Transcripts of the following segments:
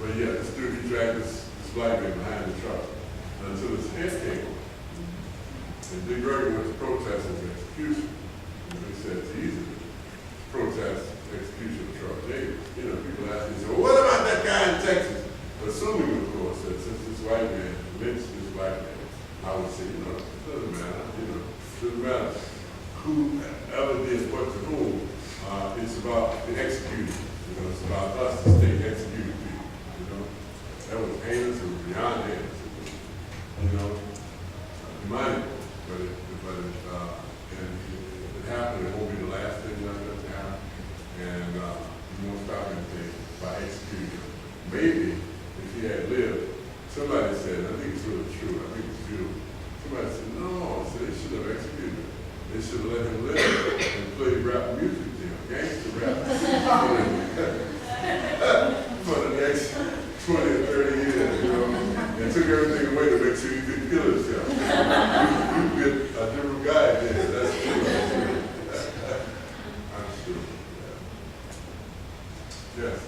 But yeah, this dude, he dragged this black man behind the truck until his head came off. And Dick Gregory went to protest his execution. And they said it's easy to protest execution of Charles Davis. You know, people ask me, well, what about that guy in Texas? Assuming, of course, that since this white man lynched this black man, I would say, you know, it doesn't matter, you know, it doesn't matter whoever did what to whom. It's about the execution. You know, it's about us, the state, executing people. You know, that was heinous, it was beyond heinous. It was, you know, money, but it happened. It won't be the last thing like that to happen, and you won't stop anything by executing him. Maybe if he had lived, somebody said, I think it's really true. I think it's true. Somebody said, no, so they should have executed him. They should have let him live and play rap music to him, gangster rap. For the next 20 or 30 years, you know, and took everything away to make sure he couldn't kill himself. You'd be a different guy then. That's true. I'm sure. Yes.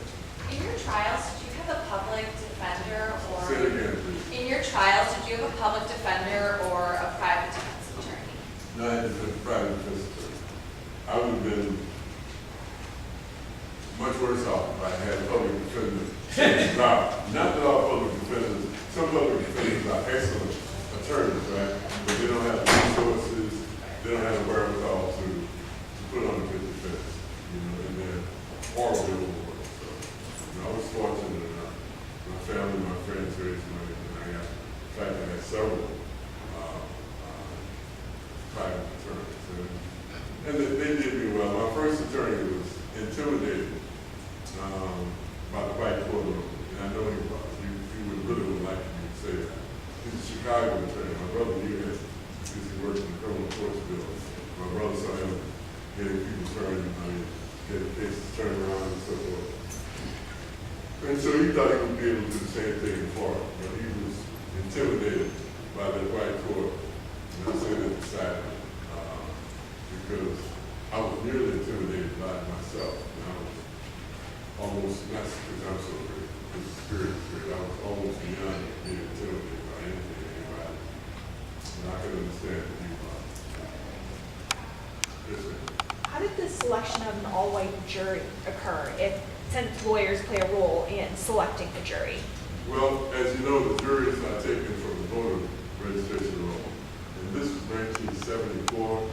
In your trials, did you have a public defender or? Say it again, please. In your trials, did you have a public defender or a private defense attorney? No, I had a private defense attorney. I would have been much worse off if I had a public defender. Not that all public defenders, some public defenders are excellent attorneys, right? But they don't have the resources, they don't have the wherewithal to put on a good defense, you know, and they're horrible. So, you know, I was fortunate enough. My family, my friends raised money, and I got, in fact, I had several private attorneys. And they did me well. My first attorney was intimidated by the white courtroom, and I know he was. He would like me to say that. He's a Chicago attorney. My brother knew him because he worked in the criminal courts bill. My brother saw him getting people turned, getting cases turned around and so forth. And so he thought he would be able to do the same thing in Florida, but he was intimidated by the white court. And I say that decidedly because I was nearly intimidated by it myself. And I was almost, not because I'm so great, because the spirit is great, I was almost beyond being intimidated by anything, anybody. And I could understand the people. Yes, ma'am. How did the selection of an all-white jury occur, since lawyers play a role in selecting the jury? Well, as you know, the juries are taken from the voter registration roll. And this was 1974,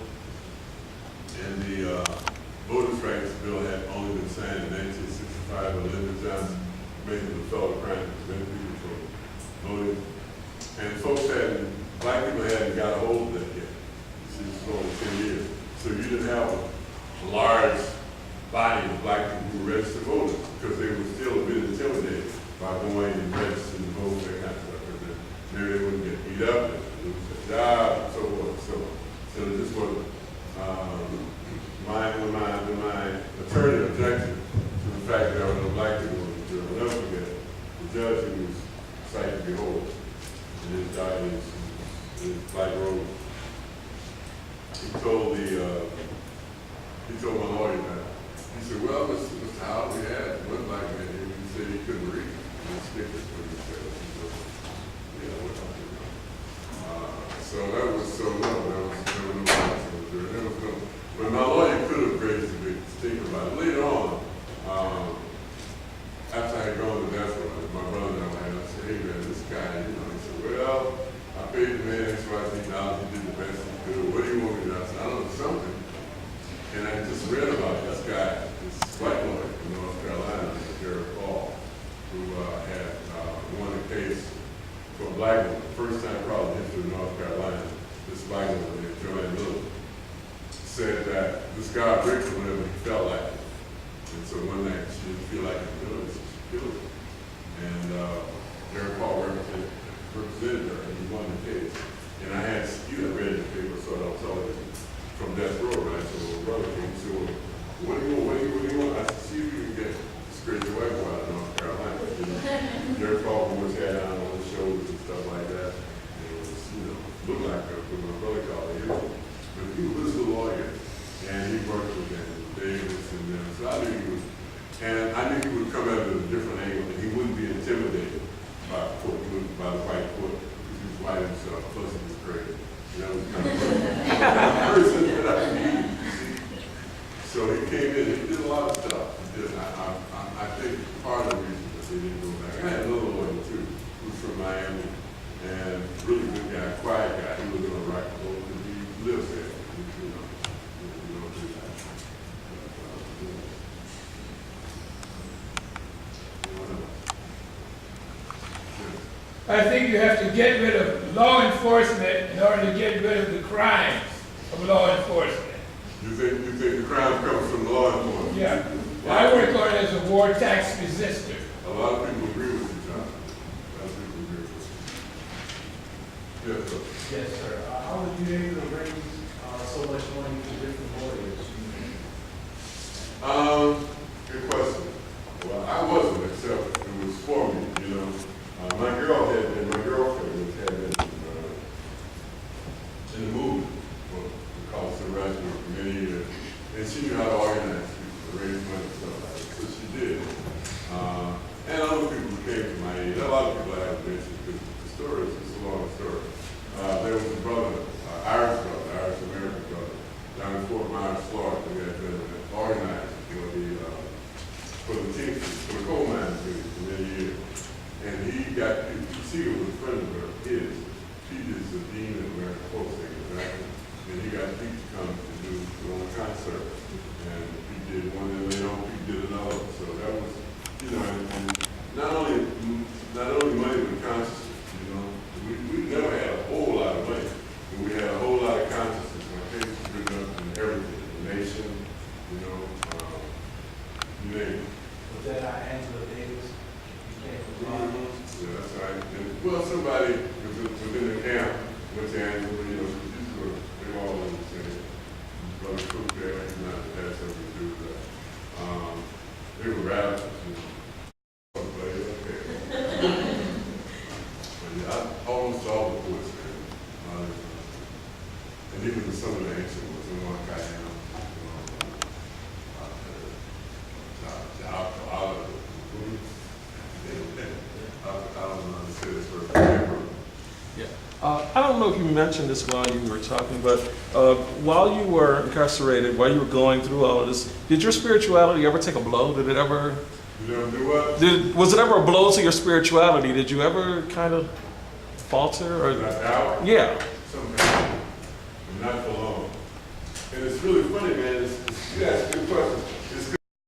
and the Voters' Rights Bill had only been signed in 1965 by Lyndon Johnson, making it a fellow crime to prevent people from voting. And folks black people hadn't got a hold of that yet. This is only 10 years. So you didn't have a large body of black people who were registered voters because they were still a bit intimidated by going and registering to vote, that kind of stuff. Because maybe they wouldn't get beat up, they would lose their job, and so forth. So it just wasn't my attorney objected to the fact that there were no black people in the jury. I'll never forget it. The judge, who was sight to behold, and his guy, his black robe, he told my lawyer that. He said, well, Mr. Howard, we had one black man here, he said he couldn't read. And the stickers what he said. He said, yeah, what I'm doing. So that was so no, there was no blacks in the jury. There was no, but my lawyer could have raised a big stink about it. Later on, after I had gone to death row, my brother and I said, hey man, this guy, you know, he said, well, I paid the man XYZ dollars, he did the best he could. What do you want me to do? I said, I don't know, something. And I just read about this guy, this white lawyer from North Carolina, Delbert, who had won a case for a black woman. First time probably in history of North Carolina, this black woman named Joanne Miller said that this guy raped her whenever he felt like it. And so one night she didn't feel like it doing it, so she killed him. And Derek Paul represented her, and he won the case. And I had, you had read the paper, so I was telling you, from death row, right? So my brother came to him, what do you want? I said, see if you can get this crazy white boy out of North Carolina. You know? Derek Paul always had on his shoulders and stuff like that. And it was, you know, looked like what my brother called it. But he was a lawyer, and he worked with Davis and them. So I knew he would come at it at a different angle, and he wouldn't be intimidated I think you have to get rid of law enforcement in order to get rid of the crimes of law enforcement. You think the crime comes from law enforcement? Yeah. I work on it as a war tax resistor. A lot of people agree with you, John. A lot of people agree with you. Yes, sir. Yes, sir. How were you able to raise so much money for different lawyers? Good question. Well, I wasn't, except it was for me, you know. My girlfriend had been in the movement for the cause of harassment for many years, and she knew how to organize people to raise money and stuff like that. So she did. And other people who came to my aid. A lot of people I haven't mentioned because the story is just a long story. There was a brother, Irish American brother, down in Fort Myers, Florida, who had been organized for the Teamsters, for the coal mines for many years. And he got, she was a friend of his. She is the dean of American Posting, exactly. And he got Pete to come to do a concert. And he did one, and later on, he did another. So that was, you know, and not only money, but consciousness, you know. We never had a whole lot of money, but we had a whole lot of consciousness. My parents were good enough in everything, the nation, you know, you name it. Was that Angela Davis? You came from Florida? Yeah, that's right. And, well, somebody within the camp went to Angela, you know, these were, they were all in the same. Brother Cook there, he's not, that had something to do with that. They were radicals, you know. But, okay. But yeah, almost all the poets, man. And even some of the ancient ones, you know, like I am, I don't know if you mentioned this while you were talking, but while you were incarcerated, while you were going through all of this, did your spirituality ever take a blow? Did it ever? You know, do what? Was it ever a blow to your spirituality? Did you ever kind of falter? Or Not out? yeah. Sometimes, but not for long. And it's really funny, man. You ask good questions.